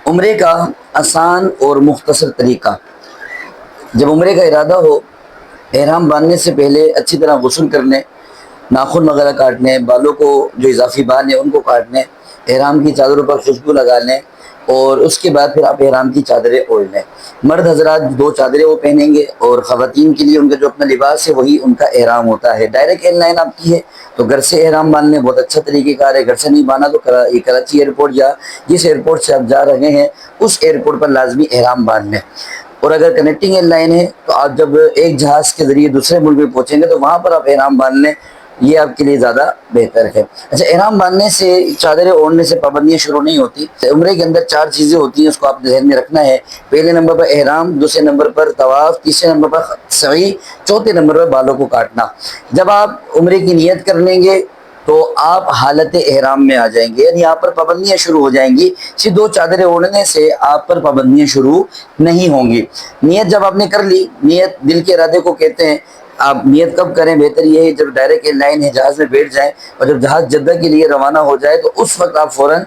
عمرے کا آسان اور مختصر طریقہ۔ جب عمرے کا ارادہ ہو، احرام باندھنے سے پہلے اچھی طرح غسل کرنے، ناخن وغیرہ کاٹنے، بالوں کو جو اضافی بال ہیں ان کو کاٹنے، احرام کی چادروں پر خوشبو لگا لیں، اور اس کے بعد پھر آپ احرام کی چادریں اوڑھ لیں۔ مرد حضرات 2 چادریں وہ پہنیں گے، اور خواتین کے لیے ان کا جو اپنا لباس ہے وہی ان کا احرام ہوتا ہے۔ ڈائریکٹ ایئر لائن آپ کی ہے تو گھر سے احرام باندھ لیں، بہت اچھا طریقہ کار ہے۔ گھر سے نہیں باندھا تو یہ کراچی ایئرپورٹ یا جس ایئرپورٹ سے آپ جا رہے ہیں اس ایئرپورٹ پر لازمی احرام باندھ لیں۔ اور اگر کنیکٹنگ ایئر لائن ہے تو آپ جب ایک جہاز کے ذریعے دوسرے ملک میں پہنچیں گے تو وہاں پر آپ احرام باندھ لیں، یہ آپ کے لیے زیادہ بہتر ہے۔ اچھا، احرام باندھنے سے، چادریں اوڑھنے سے پابندیاں شروع نہیں ہوتی۔ عمرے کے اندر 4 چیزیں ہوتی ہیں، اس کو آپ ذہن میں رکھنا ہے۔ پہلے نمبر پر احرام، دوسرے نمبر پر طواف، تیسرے نمبر پر سعی، چوتھے نمبر پر بالوں کو کاٹنا۔ جب آپ عمرے کی نیت کر لیں گے تو آپ حالت احرام میں آ جائیں گے، یعنی آپ پر پابندیاں شروع ہو جائیں گی۔ صرف 2 چادریں اوڑھنے سے آپ پر پابندیاں شروع نہیں ہوں گی۔ نیت جب آپ نے کر لی، نیت دل کے ارادے کو کہتے ہیں۔ آپ نیت کب کریں؟ بہتر یہ ہے جب ڈائریکٹ ایئر لائن ہے، جہاز میں بیٹھ جائیں، اور جب جہاز جدہ کے لیے روانہ ہو جائے تو اس وقت آپ فوراً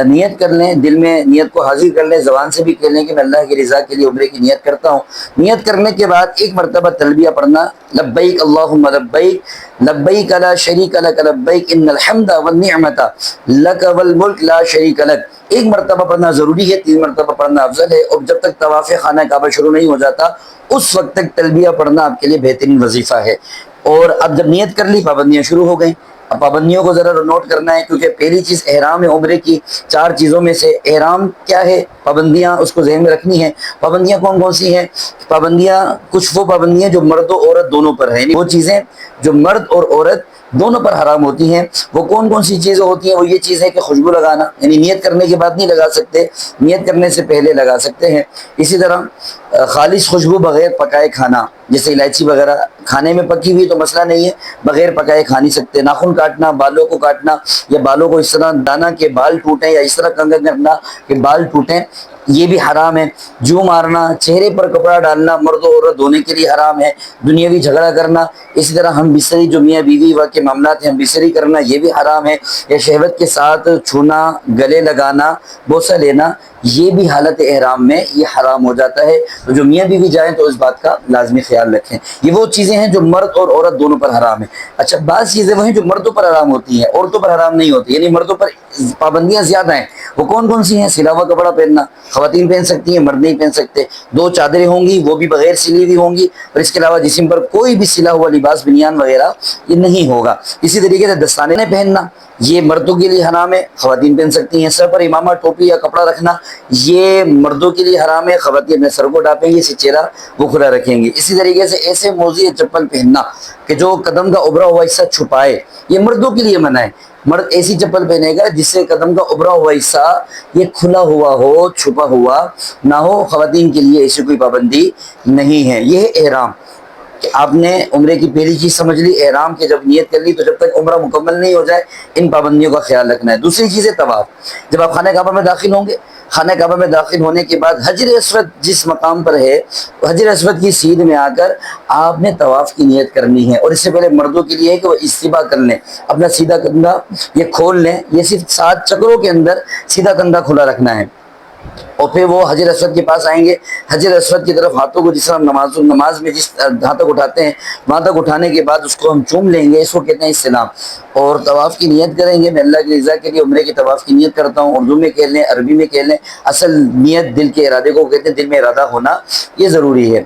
نیت کر لیں، دل میں نیت کو حاضر کر لیں، زبان سے بھی کہہ لیں کہ میں اللہ کی رضا کے لیے عمرے کی نیت کرتا ہوں۔ نیت کرنے کے بعد ایک مرتبہ تلبیہ پڑھنا، لبیک اللہم لبیک لبیک لا شریک لک لبیک ان الحمد والنعمت لک والملک لا شریک لک۔ ایک مرتبہ پڑھنا ضروری ہے، 3 مرتبہ پڑھنا افضل ہے، اور جب تک طواف خانہ کعبہ شروع نہیں ہو جاتا اس وقت تک تلبیہ پڑھنا آپ کے لیے بہترین وظیفہ ہے۔ اور اب جب نیت کر لی، پابندیاں شروع ہو گئیں۔ اب پابندیوں کو ذرا نوٹ کرنا ہے، کیونکہ پہلی چیز احرام ہے عمرے کی۔ 4 چیزوں میں سے احرام کیا ہے، پابندیاں اس کو ذہن میں رکھنی ہے۔ پابندیاں کون کون سی ہیں؟ پابندیاں، کچھ وہ پابندیاں جو مرد و عورت دونوں پر ہیں، یعنی وہ چیزیں جو مرد اور عورت دونوں پر حرام ہوتی ہیں۔ وہ کون کون سی چیزیں ہوتی ہیں؟ وہ یہ چیز ہے کہ خوشبو لگانا، یعنی نیت کرنے کے بعد نہیں لگا سکتے، نیت کرنے سے پہلے لگا سکتے ہیں۔ اسی طرح خالص خوشبو بغیر پکائے کھانا، جیسے الائچی وغیرہ کھانے میں پکی ہوئی تو مسئلہ نہیں ہے، بغیر پکائے کھا نہیں سکتے۔ ناخن کاٹنا، بالوں کو کاٹنا، یا بالوں کو اس طرح دانا کے بال ٹوٹیں یا اس طرح کنگن کرنا کہ بال ٹوٹیں، یہ بھی حرام ہے۔ جو مارنا، چہرے پر کپڑا ڈالنا مرد و عورت دونوں کے لیے حرام ہے۔ دنیاوی جھگڑا کرنا، اسی طرح ہم بستری جو میاں بیوی کے معاملات ہیں، ہم بستری کرنا، یہ بھی حرام ہے۔ یا شہوت کے ساتھ چھونا، گلے لگانا، بوسہ لینا، یہ بھی حالت احرام میں یہ حرام ہو جاتا ہے۔ تو جو میاں بیوی جائیں تو اس بات کا لازمی خیال رکھیں۔ یہ وہ چیزیں ہیں جو مرد اور عورت دونوں پر حرام ہیں۔ اچھا، بعض چیزیں وہ ہیں جو مردوں پر حرام ہوتی ہیں، عورتوں پر حرام نہیں ہوتی، یعنی مردوں پر پابندیاں زیادہ ہیں۔ وہ کون کون سی ہیں؟ سلا ہوا کپڑا پہننا، خواتین پہن سکتی ہیں، مرد نہیں پہن سکتے۔ 2 چادریں ہوں گی، وہ بھی بغیر سلی ہوئی ہوں گی، اور اس کے علاوہ جسم پر کوئی بھی سلا ہوا لباس، بنیان وغیرہ یہ نہیں ہوگا۔ اسی طریقے سے دستانے پہننا، یہ مردوں کے لیے حرام ہے، خواتین پہن سکتی ہیں۔ سر پر امامہ، ٹوپی یا کپڑا رکھنا، یہ مردوں کے لیے حرام ہے، خواتین اپنے سر کو ڈھانپیں گی، اسے چہرہ وہ کھلا رکھیں گی۔ اسی طریقے سے ایسے موزی چپل پہننا کہ جو قدم کا ابھرا ہوا حصہ چھپائے، یہ مردوں کے لیے منع ہے۔ مرد ایسی چپل پہنے گا جس سے قدم کا ابھرا ہوا حصہ یہ کھلا ہوا ہو، چھپا ہوا نہ ہو۔ خواتین کے لیے ایسی کوئی پابندی نہیں ہے۔ یہ ہے احرام، کہ آپ نے عمرے کی پہلی چیز سمجھ لی، احرام کے جب نیت کر لی تو جب تک عمرہ مکمل نہیں ہو جائے ان پابندیوں کا خیال رکھنا ہے۔ دوسری چیز ہے طواف۔ جب آپ خانہ کعبہ میں داخل ہوں گے، خانہ کعبہ میں داخل ہونے کے بعد حجر اسود جس مقام پر ہے، حجر اسود کی سیدھ میں آ کر آپ نے طواف کی نیت کرنی ہے۔ اور اس سے پہلے مردوں کے لیے ہے کہ وہ استباء کر لیں، اپنا سیدھا کندھا یہ کھول لیں، یہ صرف 7 چکروں کے اندر سیدھا کندھا کھلا رکھنا ہے۔ اور پھر وہ حجر اسود کے پاس آئیں گے، حجر اسود کی طرف ہاتھوں کو جس طرح نماز میں جس جہاں تک اٹھاتے ہیں وہاں تک اٹھانے کے بعد اس کو ہم چوم لیں گے، اس کو کہتے ہیں استلام۔ اور طواف کی نیت کریں گے، میں اللہ کی رضا کے لیے عمرے کی طواف کی نیت کرتا ہوں، اردو میں کہہ لیں، عربی میں کہہ لیں۔ اصل نیت دل کے ارادے کو کہتے ہیں، دل میں ارادہ ہونا یہ ضروری ہے۔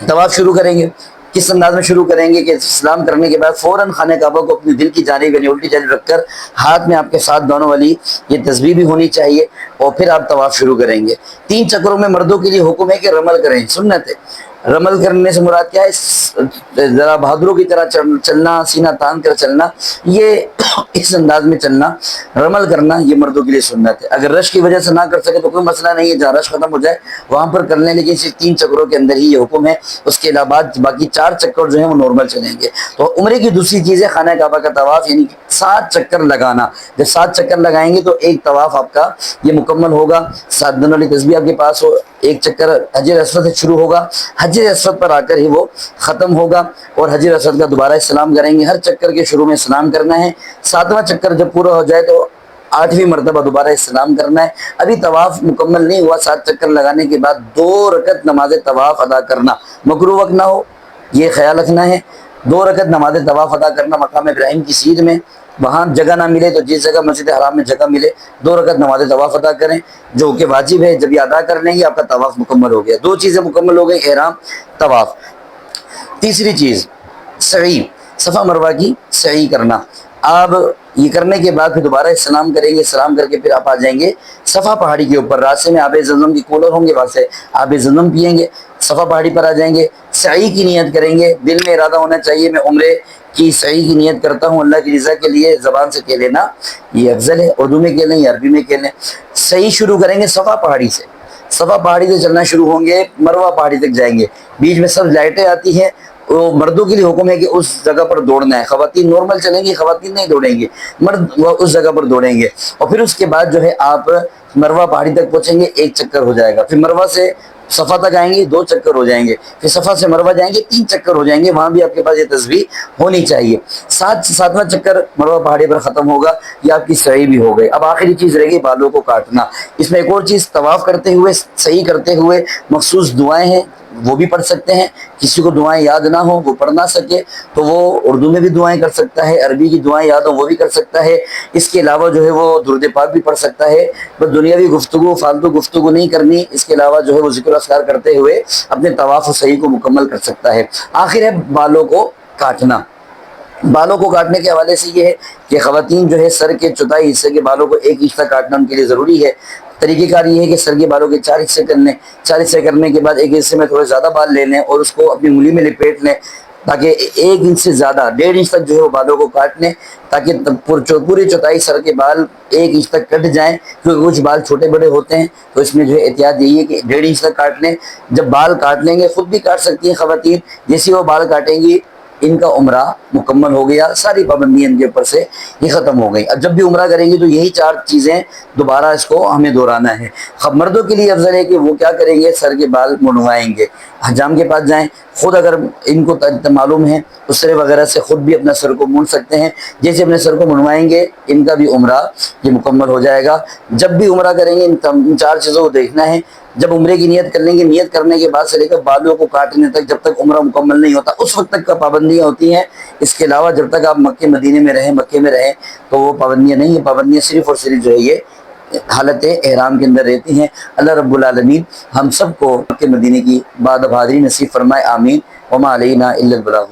طواف شروع کریں گے، کس انداز میں شروع کریں گے کہ سلام کرنے کے بعد فوراً خانہ کعبہ کو اپنے دل کی جانب یعنی الٹی جانب رکھ کر ہاتھ میں آپ کے ساتھ دونوں والی یہ تسبیح بھی ہونی چاہیے، اور پھر آپ طواف شروع کریں گے۔ 3 چکروں میں مردوں کے لیے حکم ہے کہ رمل کریں، سنت ہے۔ رمل کرنے سے مراد کیا ہے؟ ذرا بہادروں کی طرح چلنا، سینہ تان کر چلنا، یہ اس انداز میں چلنا، رمل کرنا، یہ مردوں کے لیے سنت ہے۔ اگر رش کی وجہ سے نہ کر سکے تو کوئی مسئلہ نہیں ہے، جہاں رش ختم ہو جائے وہاں پر کر لیں، لیکن صرف 3 چکروں کے اندر ہی یہ حکم ہے۔ اس کے علاوہ باقی 4 چکر جو ہیں وہ نارمل چلیں گے۔ تو عمرے کی دوسری چیز ہے خانہ کعبہ کا طواف، یعنی 7 چکر لگانا۔ جب 7 چکر لگائیں گے تو ایک طواف آپ کا یہ مکمل ہوگا۔ 7 دن والی تسبیح آپ کے پاس ہو، ایک چکر حجر اسود سے شروع ہوگا، حجر اسود پر آ کر ہی وہ ختم ہوگا، اور حجر اسود کا دوبارہ سلام کریں گے۔ ہر چکر کے شروع میں سلام کرنا ہے۔ 7واں چکر جب پورا ہو جائے تو 8ویں مرتبہ دوبارہ استلام کرنا ہے. ابھی طواف مکمل نہیں ہوا, 7 چکر لگانے کے بعد 2 رکعت نماز طواف ادا کرنا مکروہ وقت نہ ہو, یہ خیال رکھنا ہے. 2 رکعت نماز طواف ادا کرنا مقام ابراہیم کی سیر میں, وہاں جگہ نہ ملے تو جس جگہ مسجد حرام میں جگہ ملے 2 رکعت نماز طواف ادا کریں, جو کہ واجب ہے. جب یہ ادا کر لیں گے آپ کا طواف مکمل ہو گیا. 2 چیزیں مکمل ہو گئی, احرام, طواف. تیسری چیز سعی, صفا مروہ کی سعی کرنا. آپ یہ کرنے کے بعد پھر دوبارہ سلام کریں گے, سلام کر کے پھر آپ آ جائیں گے صفا پہاڑی کے اوپر. راستے میں آب زمزم کی کولر ہوں گے, وہاں سے آب زمزم پیئیں گے, صفا پہاڑی پر آ جائیں گے, سعی کی نیت کریں گے. دل میں ارادہ ہونا چاہیے میں عمرے کی سعی کی نیت کرتا ہوں اللہ کی رضا کے لیے. زبان سے کہہ لینا یہ افضل ہے, اردو میں کہہ لیں یا عربی میں کہہ لیں. سعی شروع کریں گے صفا پہاڑی سے, صفا پہاڑی سے چلنا شروع ہوں گے, مروہ پہاڑی تک جائیں گے. بیچ میں سب لائٹیں آتی ہیں, وہ مردوں کے لیے حکم ہے کہ اس جگہ پر دوڑنا ہے. خواتین نارمل چلیں گی, خواتین نہیں دوڑیں گے, مرد اس جگہ پر دوڑیں گے. اور پھر اس کے بعد جو ہے آپ مروہ پہاڑی تک پہنچیں گے, 1 چکر ہو جائے گا. پھر مروہ سے صفا تک آئیں گے, 2 چکر ہو جائیں گے. پھر صفا سے مروہ جائیں گے, 3 چکر ہو جائیں گے. وہاں بھی آپ کے پاس یہ تسبیح ہونی چاہیے. 7واں چکر مروہ پہاڑی پر ختم ہوگا, یہ آپ کی سعی بھی ہو گئی. اب آخری چیز رہے گی بالوں کو کاٹنا. اس میں ایک اور چیز, طواف کرتے ہوئے سعی کرتے ہوئے مخصوص دعائیں ہیں وہ بھی پڑھ سکتے ہیں. کسی کو دعائیں یاد نہ ہو, وہ پڑھ نہ سکے, تو وہ اردو میں بھی دعائیں کر سکتا ہے, عربی کی دعائیں یاد ہو وہ بھی کر سکتا ہے. اس کے علاوہ جو ہے وہ درود پاک بھی پڑھ سکتا ہے. بس دنیاوی گفتگو, فالتو گفتگو نہیں کرنی. اس کے علاوہ جو ہے وہ ذکر و اذکار کرتے ہوئے اپنے طواف و سعی کو مکمل کر سکتا ہے. آخر ہے بالوں کو کاٹنا. بالوں کو کاٹنے کے حوالے سے یہ ہے کہ خواتین جو ہے سر کے چوتھائی حصے کے بالوں کو 1 انچ تک کاٹنا ان کے لیے ضروری ہے. طریقہ کار یہ ہے کہ سر کے بالوں کے 4 حصے کر لیں. 4 حصے کرنے کے بعد 1 حصے میں تھوڑے زیادہ بال لے لیں اور اس کو اپنی انگلی میں لپیٹ لیں, تاکہ 1 انچ سے زیادہ 1.5 انچ تک جو ہے وہ بالوں کو کاٹ لیں, تاکہ پوری چوتھائی سر کے بال 1 انچ تک کٹ جائیں. کیونکہ کچھ بال چھوٹے بڑے ہوتے ہیں, تو اس میں جو ہے احتیاط یہی ہے کہ 1.5 انچ تک کاٹ لیں. جب بال کاٹ لیں گے, خود بھی کاٹ سکتی ہیں خواتین, جیسے وہ بال کاٹیں گی ان کا عمرہ مکمل ہو گیا, ساری پابندیاں ان کے اوپر سے یہ ختم ہو گئی. اب جب بھی عمرہ کریں گے تو یہی 4 چیزیں دوبارہ اس کو ہمیں دہرانا ہے. مردوں کے لیے افضل ہے کہ وہ کیا کریں گے, سر کے بال منڈوائیں گے, حجام کے پاس جائیں. خود اگر ان کو معلوم ہے اسرے وغیرہ سے خود بھی اپنا سر کو مونڈ سکتے ہیں. جیسے اپنے سر کو منڈوائیں گے ان کا بھی عمرہ یہ مکمل ہو جائے گا. جب بھی عمرہ کریں گے ان 4 چیزوں کو دیکھنا ہے. جب عمرے کی نیت کر لیں گے, نیت کرنے کے بعد سے لے کر بالوں کو کاٹنے تک, جب تک عمرہ مکمل نہیں ہوتا اس وقت تک کا پابندیاں ہوتی ہیں. اس کے علاوہ جب تک آپ مکے مدینے میں رہیں, مکے میں رہیں, تو وہ پابندیاں نہیں ہیں. پابندیاں صرف اور صرف جو ہے یہ حالت احرام کے اندر رہتی ہیں. اللہ رب العالمین ہم سب کو مکے مدینے کی باد آبادی نصیب فرمائے, آمین. وما علینا الا البلاغ.